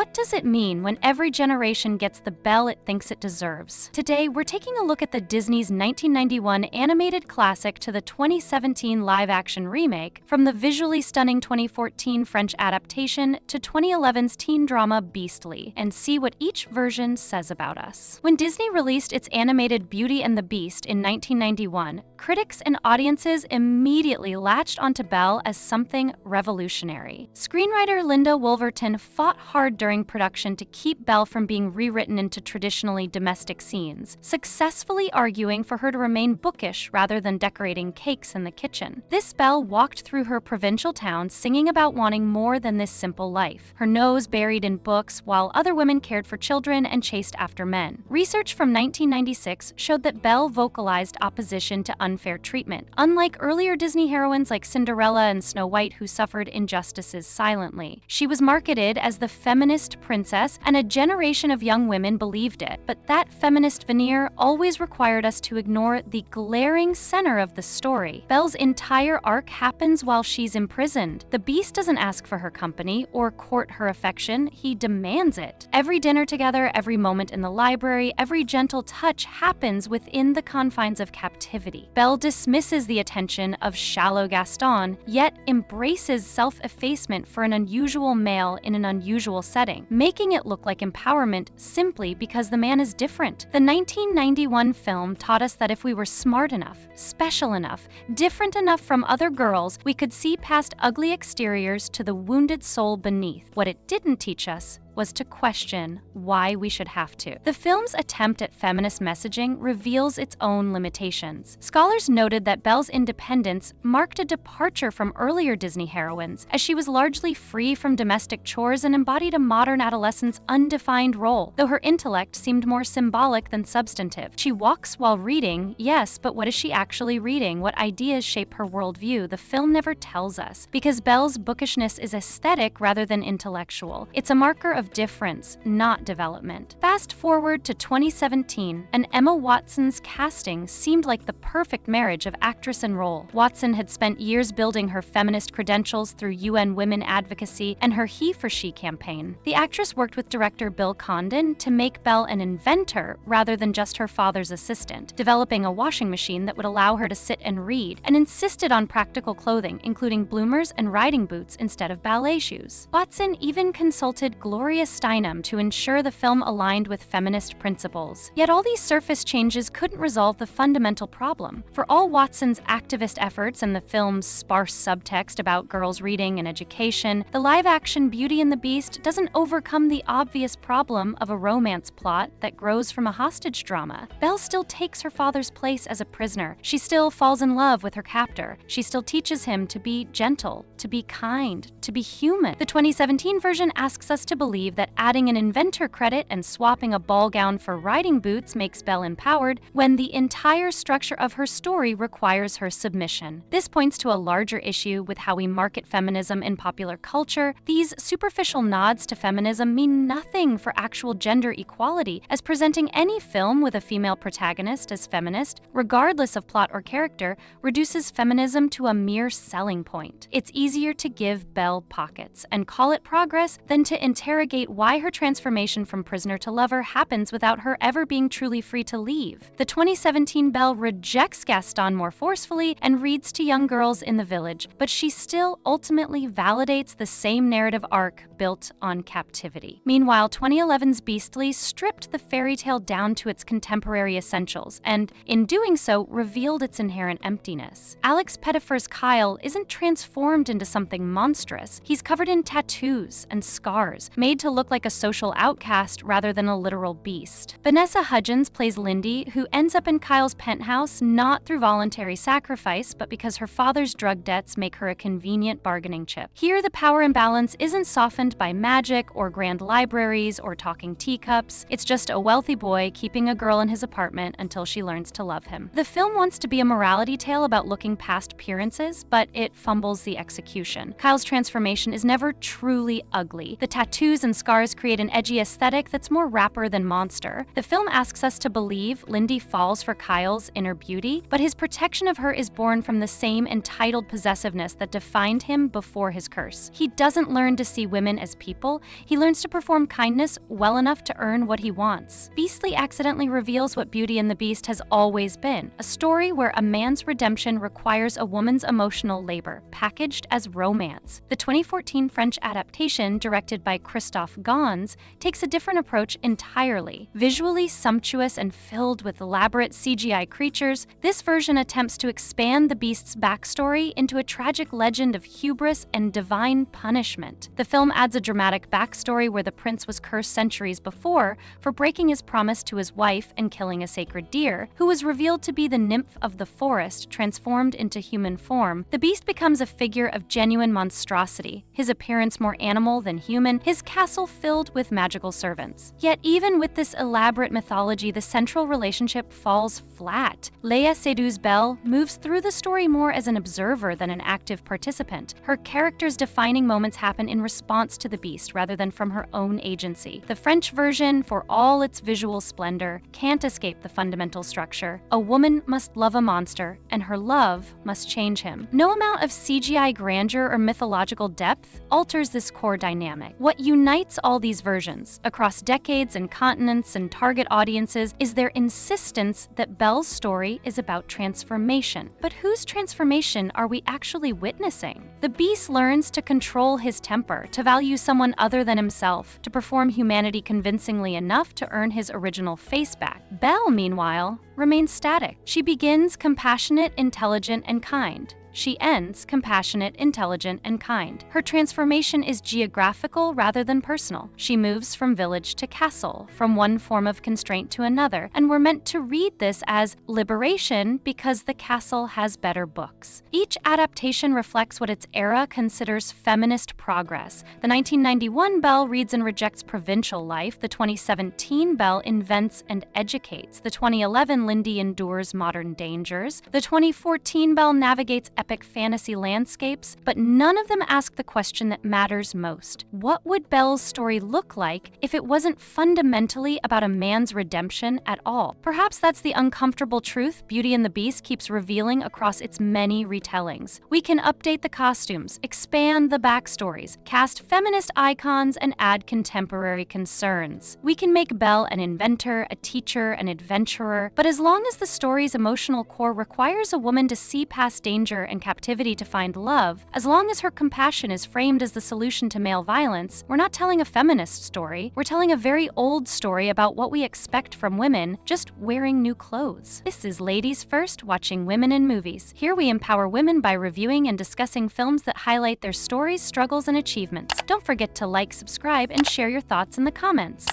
what does it mean when every generation gets the Belle it thinks it deserves? Today, we're taking a look at the Disney's 1991 animated classic to the 2017 live-action remake, from the visually stunning 2014 French adaptation to 2011's teen drama Beastly, and see what each version says about us. When Disney released its animated Beauty and the Beast in 1991, critics and audiences immediately latched onto Belle as something revolutionary. Screenwriter Linda Wolverton fought hard during production to keep Belle from being rewritten into traditionally domestic scenes, successfully arguing for her to remain bookish rather than decorating cakes in the kitchen. This Belle walked through her provincial town singing about wanting more than this simple life, her nose buried in books while other women cared for children and chased after men. Research from 1996 showed that Belle vocalized opposition to unfair treatment, unlike earlier Disney heroines like Cinderella and Snow White who suffered injustices silently. She was marketed as the feminist princess, and a generation of young women believed it. But that feminist veneer always required us to ignore the glaring center of the story. Belle's entire arc happens while she's imprisoned. The Beast doesn't ask for her company or court her affection, he demands it. Every dinner together, every moment in the library, every gentle touch happens within the confines of captivity. Belle dismisses the attention of shallow Gaston, yet embraces self-effacement for an unusual male in an unusual setting, making it look like empowerment simply because the man is different. The 1991 film taught us that if we were smart enough, special enough, different enough from other girls, we could see past ugly exteriors to the wounded soul beneath. What it didn't teach us was to question why we should have to. The film's attempt at feminist messaging reveals its own limitations. Scholars noted that Belle's independence marked a departure from earlier Disney heroines, as she was largely free from domestic chores and embodied a modern adolescent's undefined role, though her intellect seemed more symbolic than substantive. She walks while reading, yes, but what is she actually reading? What ideas shape her worldview? The film never tells us, because Belle's bookishness is aesthetic rather than intellectual. It's a marker of difference, not development. Fast forward to 2017, and Emma Watson's casting seemed like the perfect marriage of actress and role. Watson had spent years building her feminist credentials through UN women advocacy and her He for She campaign. The actress worked with director Bill Condon to make Belle an inventor rather than just her father's assistant, developing a washing machine that would allow her to sit and read, and insisted on practical clothing, including bloomers and riding boots instead of ballet shoes. Watson even consulted Gloria Steinem to ensure the film aligned with feminist principles. Yet all these surface changes couldn't resolve the fundamental problem. For all Watson's activist efforts and the film's sparse subtext about girls' reading and education, the live-action Beauty and the Beast doesn't overcome the obvious problem of a romance plot that grows from a hostage drama. Belle still takes her father's place as a prisoner. She still falls in love with her captor. She still teaches him to be gentle, to be kind, to be human. The 2017 version asks us to believe that adding an inventor credit and swapping a ball gown for riding boots makes Belle empowered, when the entire structure of her story requires her submission. This points to a larger issue with how we market feminism in popular culture. These superficial nods to feminism mean nothing for actual gender equality, as presenting any film with a female protagonist as feminist, regardless of plot or character, reduces feminism to a mere selling point. It's easier to give Belle pockets and call it progress than to interrogate why her transformation from prisoner to lover happens without her ever being truly free to leave. The 2017 Belle rejects Gaston more forcefully and reads to young girls in the village, but she still ultimately validates the same narrative arc built on captivity. Meanwhile, 2011's Beastly stripped the fairy tale down to its contemporary essentials, and in doing so, revealed its inherent emptiness. Alex Pettyfer's Kyle isn't transformed into something monstrous. He's covered in tattoos and scars, made to look like a social outcast rather than a literal beast. Vanessa Hudgens plays Lindy, who ends up in Kyle's penthouse not through voluntary sacrifice, but because her father's drug debts make her a convenient bargaining chip. Here, the power imbalance isn't softened by magic or grand libraries or talking teacups. It's just a wealthy boy keeping a girl in his apartment until she learns to love him. The film wants to be a morality tale about looking past appearances, but it fumbles the execution. Kyle's transformation is never truly ugly. The tattoos and and scars create an edgy aesthetic that's more rapper than monster. The film asks us to believe Lindy falls for Kyle's inner beauty, but his protection of her is born from the same entitled possessiveness that defined him before his curse. He doesn't learn to see women as people, he learns to perform kindness well enough to earn what he wants. Beastly accidentally reveals what Beauty and the Beast has always been, a story where a man's redemption requires a woman's emotional labor, packaged as romance. The 2014 French adaptation, directed by Christophe Gans, takes a different approach entirely. Visually sumptuous and filled with elaborate CGI creatures, this version attempts to expand the Beast's backstory into a tragic legend of hubris and divine punishment. The film adds a dramatic backstory where the prince was cursed centuries before for breaking his promise to his wife and killing a sacred deer, who was revealed to be the nymph of the forest transformed into human form. The Beast becomes a figure of genuine monstrosity, his appearance more animal than human, his castle filled with magical servants. Yet even with this elaborate mythology, the central relationship falls flat. Leia Seydoux Belle moves through the story more as an observer than an active participant. Her character's defining moments happen in response to the Beast rather than from her own agency. The French version, for all its visual splendor, can't escape the fundamental structure. A woman must love a monster, and her love must change him. No amount of CGI grandeur or mythological depth alters this core dynamic. What unites all these versions, across decades and continents and target audiences, is their insistence that Belle's story is about transformation. But whose transformation are we actually witnessing? The Beast learns to control his temper, to value someone other than himself, to perform humanity convincingly enough to earn his original face back. Belle, meanwhile, remains static. She begins compassionate, intelligent, and kind. She ends compassionate, intelligent, and kind. Her transformation is geographical rather than personal. She moves from village to castle, from one form of constraint to another, and we're meant to read this as liberation because the castle has better books. Each adaptation reflects what its era considers feminist progress. The 1991 Belle reads and rejects provincial life. The 2017 Belle invents and educates. The 2011 Lindy endures modern dangers. The 2014 Belle navigates epic fantasy landscapes, but none of them ask the question that matters most. What would Belle's story look like if it wasn't fundamentally about a man's redemption at all? Perhaps that's the uncomfortable truth Beauty and the Beast keeps revealing across its many retellings. We can update the costumes, expand the backstories, cast feminist icons, and add contemporary concerns. We can make Belle an inventor, a teacher, an adventurer, but as long as the story's emotional core requires a woman to see past danger and captivity to find love, as long as her compassion is framed as the solution to male violence, we're not telling a feminist story, we're telling a very old story about what we expect from women, just wearing new clothes. This is Ladies First, watching women in movies. Here we empower women by reviewing and discussing films that highlight their stories, struggles, and achievements. Don't forget to like, subscribe, and share your thoughts in the comments.